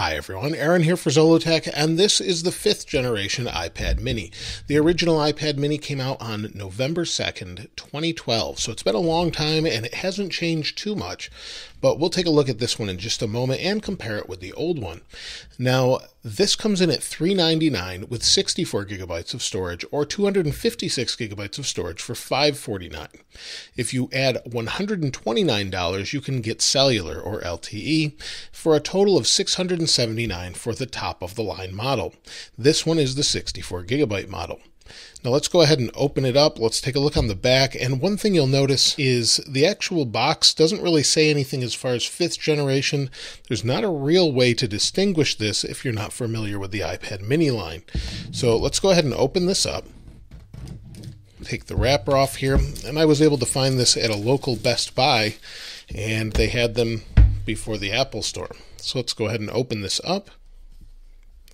Hi everyone, Aaron here for Zollotech, and this is the 5th generation iPad mini. The original iPad mini came out on November 2nd, 2012, so it's been a long time and it hasn't changed too much, but we'll take a look at this one in just a moment and compare it with the old one. Now, this comes in at $399 with 64 gigabytes of storage or 256 gigabytes of storage for $549. If you add $129, you can get cellular or LTE for a total of $679 for the top of the line model. This one is the 64 gigabyte model. Now let's go ahead and open it up. Let's take a look on the back. And one thing you'll notice is the actual box doesn't really say anything as far as 5th generation. There's not a real way to distinguish this if you're not familiar with the iPad mini line. So let's go ahead and open this up. Take the wrapper off here. And I was able to find this at a local Best Buy, and they had them before the Apple Store. So let's go ahead and open this up.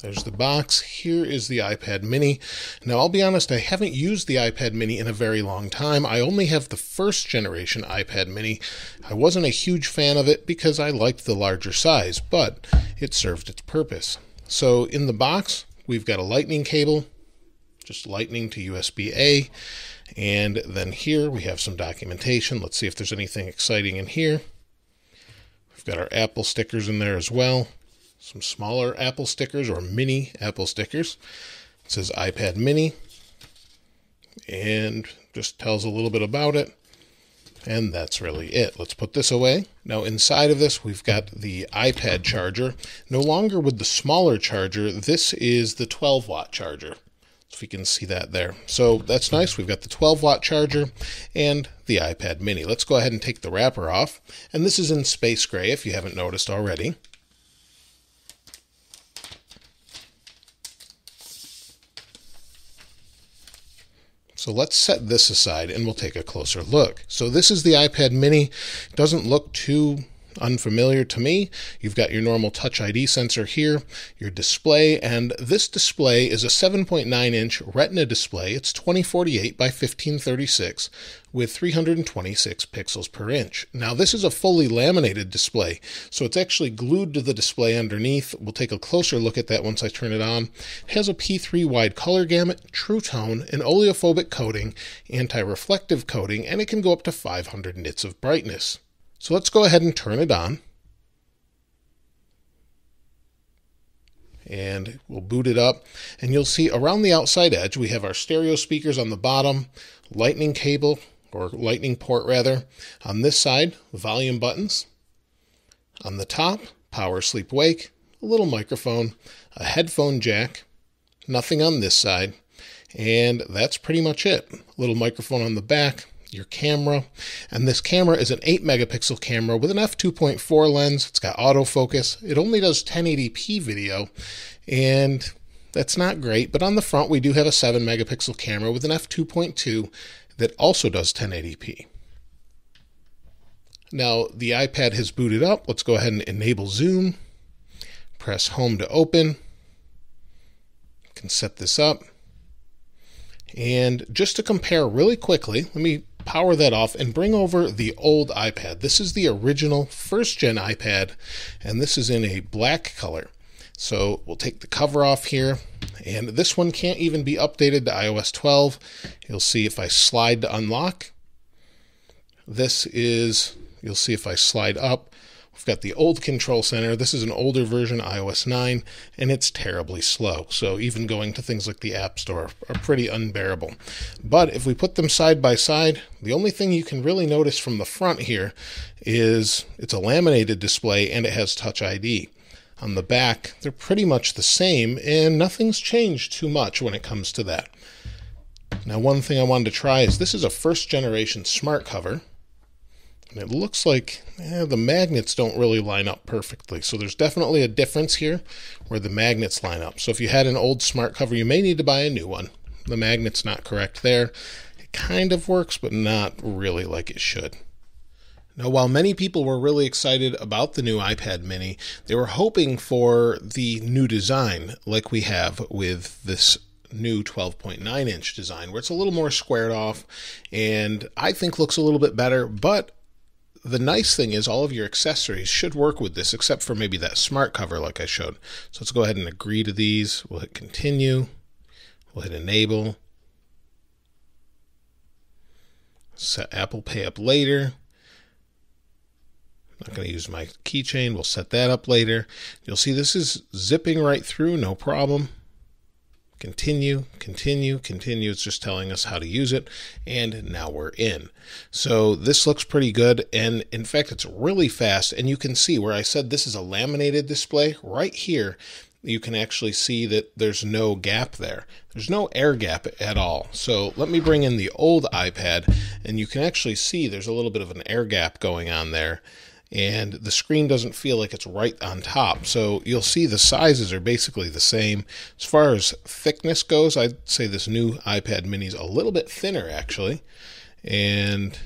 There's the box. Here is the iPad mini. Now, I'll be honest, I haven't used the iPad mini in a very long time. I only have the 1st generation iPad mini. I wasn't a huge fan of it because I liked the larger size, but it served its purpose. So in the box, we've got a lightning cable, just lightning to USB-A. And then here we have some documentation. Let's see if there's anything exciting in here. We've got our Apple stickers in there as well. Some smaller Apple stickers or mini Apple stickers. It says iPad mini and just tells a little bit about it. And that's really it. Let's put this away. Now inside of this, we've got the iPad charger. No longer with the smaller charger. This is the 12-watt charger. So if you can see that there. So that's nice. We've got the 12-watt charger and the iPad mini. Let's go ahead and take the wrapper off. And this is in space gray if you haven't noticed already. So let's set this aside and we'll take a closer look. So this is the iPad mini. It doesn't look too unfamiliar to me. You've got your normal Touch ID sensor here, your display, and this display is a 7.9-inch Retina display. It's 2048 by 1536 with 326 pixels per inch. Now this is a fully laminated display, so it's actually glued to the display underneath. We'll take a closer look at that once I turn it on. It has a P3 wide color gamut, true tone, an oleophobic coating, anti-reflective coating, and it can go up to 500 nits of brightness. So let's go ahead and turn it on. And we'll boot it up. And you'll see around the outside edge, we have our stereo speakers on the bottom, lightning cable, or lightning port rather. On this side, volume buttons. On the top, power, sleep, wake, a little microphone, a headphone jack, nothing on this side. And that's pretty much it. A little microphone on the back. Your camera, and this camera is an 8 megapixel camera with an f2.4 lens. It's got autofocus. It only does 1080p video, and that's not great, but on the front we do have a 7 megapixel camera with an f2.2 that also does 1080p. Now the iPad has booted up. Let's go ahead and enable zoom, press home to open. You can set this up. And just to compare really quickly, let me power that off and bring over the old iPad. This is the original 1st gen iPad, and this is in a black color. So we'll take the cover off here, and this one can't even be updated to iOS 12. You'll see if I slide to unlock. You'll see if I slide up. We've got the old control center. This is an older version, iOS 9, and it's terribly slow. So even going to things like the App Store are pretty unbearable. But if we put them side by side, the only thing you can really notice from the front here is it's a laminated display and it has Touch ID. On the back, they're pretty much the same, and nothing's changed too much when it comes to that. Now, one thing I wanted to try is this is a 1st generation smart cover. And it looks like the magnets don't really line up perfectly. So there's definitely a difference here where the magnets line up. So if you had an old smart cover, you may need to buy a new one. The magnet's not correct there. It kind of works, but not really like it should. Now, while many people were really excited about the new iPad mini, they were hoping for the new design like we have with this new 12.9-inch design, where it's a little more squared off and I think looks a little bit better, but The nice thing is all of your accessories should work with this, except for maybe that smart cover like I showed. So let's go ahead and agree to these. We'll hit continue. We'll hit enable. Set Apple Pay up later. I'm not going to use my keychain. We'll set that up later. You'll see this is zipping right through, no problem. Continue, continue, continue. It's just telling us how to use it. And now we're in. So this looks pretty good. And in fact, it's really fast. And you can see where I said this is a laminated display right here. You can actually see that there's no gap there. There's no air gap at all. So let me bring in the old iPad, and you can actually see there's a little bit of an air gap going on there, and the screen doesn't feel like it's right on top. So you'll see the sizes are basically the same. As far as thickness goes, I'd say this new iPad mini is a little bit thinner actually. And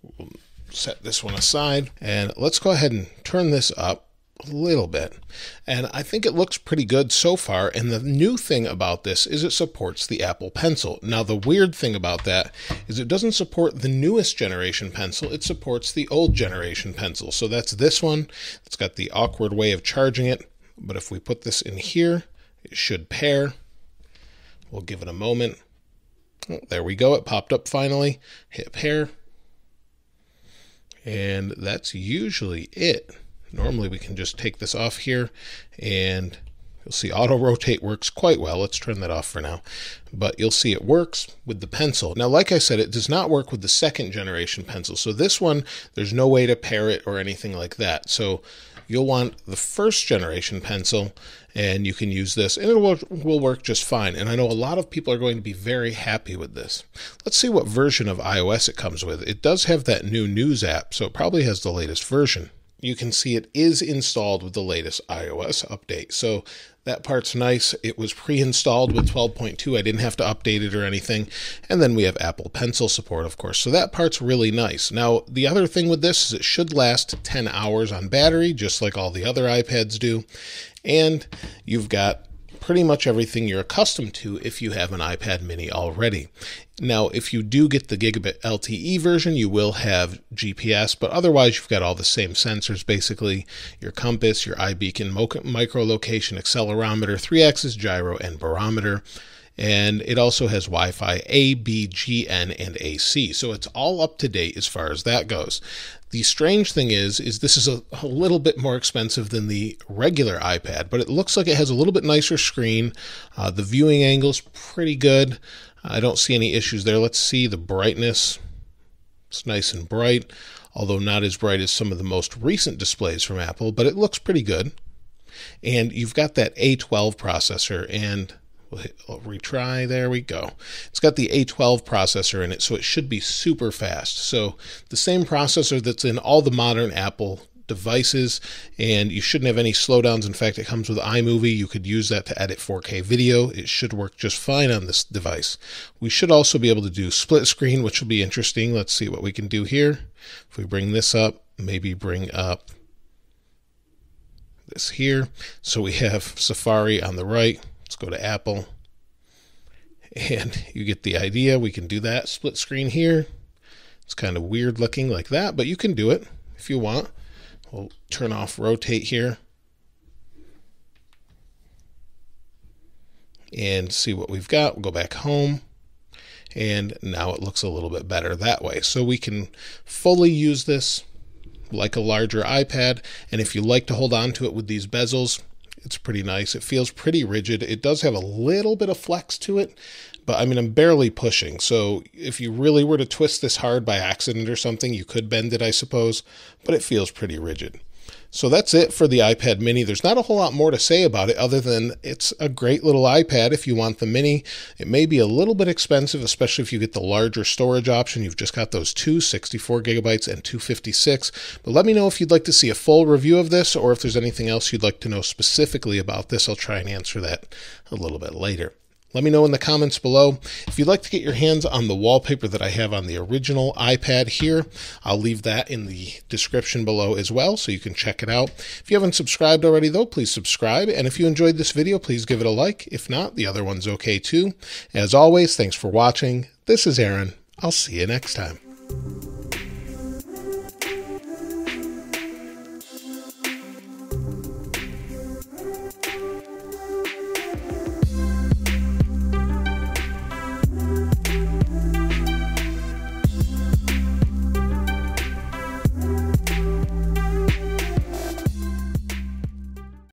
we'll set this one aside, and let's go ahead and turn this up a little bit, and I think it looks pretty good so far. And the new thing about this is it supports the Apple Pencil. Now the weird thing about that is it doesn't support the newest generation pencil, it supports the old generation pencil. So that's this one. It's got the awkward way of charging it, but if we put this in here, it should pair. We'll give it a moment. Oh, there we go, it popped up finally. Hit pair, and that's usually it. Normally we can just take this off here, and you'll see auto rotate works quite well. Let's turn that off for now. But you'll see it works with the pencil. Now, like I said, it does not work with the second generation pencil. So this one, there's no way to pair it or anything like that. So you'll want the first generation pencil, and you can use this, and it will work just fine. And I know a lot of people are going to be very happy with this. Let's see what version of iOS it comes with. It does have that new News app, so it probably has the latest version. You can see it is installed with the latest iOS update. So that part's nice. It was pre-installed with 12.2. I didn't have to update it or anything. And then we have Apple Pencil support, of course. So that part's really nice. Now, the other thing with this is it should last 10 hours on battery, just like all the other iPads do. And you've got pretty much everything you're accustomed to if you have an iPad mini already. Now, if you do get the Gigabit LTE version, you will have GPS, but otherwise you've got all the same sensors, basically your compass, your iBeacon, microlocation, accelerometer, 3-axis gyro, and barometer. And it also has Wi-Fi A, B, G, N, and AC. So it's all up to date as far as that goes. The strange thing is this is a little bit more expensive than the regular iPad, but it looks like it has a little bit nicer screen. The viewing angle's pretty good. I don't see any issues there. Let's see the brightness. It's nice and bright, although not as bright as some of the most recent displays from Apple, but it looks pretty good. And you've got that A12 processor, and I'll retry. There we go. It's got the A12 processor in it, so it should be super fast. So the same processor that's in all the modern Apple devices, and you shouldn't have any slowdowns. In fact, it comes with iMovie. You could use that to edit 4K video. It should work just fine on this device. We should also be able to do split screen, which will be interesting. Let's see what we can do here. If we bring this up, maybe bring up this here. So we have Safari on the right. Let's go to Apple, and you get the idea. We can do that split screen here. It's kind of weird looking like that, but you can do it if you want. We'll turn off rotate here and see what we've got. We'll go back home, and now it looks a little bit better that way. So we can fully use this like a larger iPad, and if you like to hold on to it with these bezels, it's pretty nice. It feels pretty rigid. It does have a little bit of flex to it, but I mean, I'm barely pushing. So if you really were to twist this hard by accident or something, you could bend it, I suppose, but it feels pretty rigid. So that's it for the iPad mini. There's not a whole lot more to say about it other than it's a great little iPad if you want the mini. It may be a little bit expensive, especially if you get the larger storage option. You've just got those two, 64 gigabytes and 256. But let me know if you'd like to see a full review of this, or if there's anything else you'd like to know specifically about this. I'll try and answer that a little bit later. Let me know in the comments below. If you'd like to get your hands on the wallpaper that I have on the original iPad here, I'll leave that in the description below as well, so you can check it out. If you haven't subscribed already, though, please subscribe. And if you enjoyed this video, please give it a like. If not, the other one's okay too. As always, thanks for watching. This is Aaron. I'll see you next time.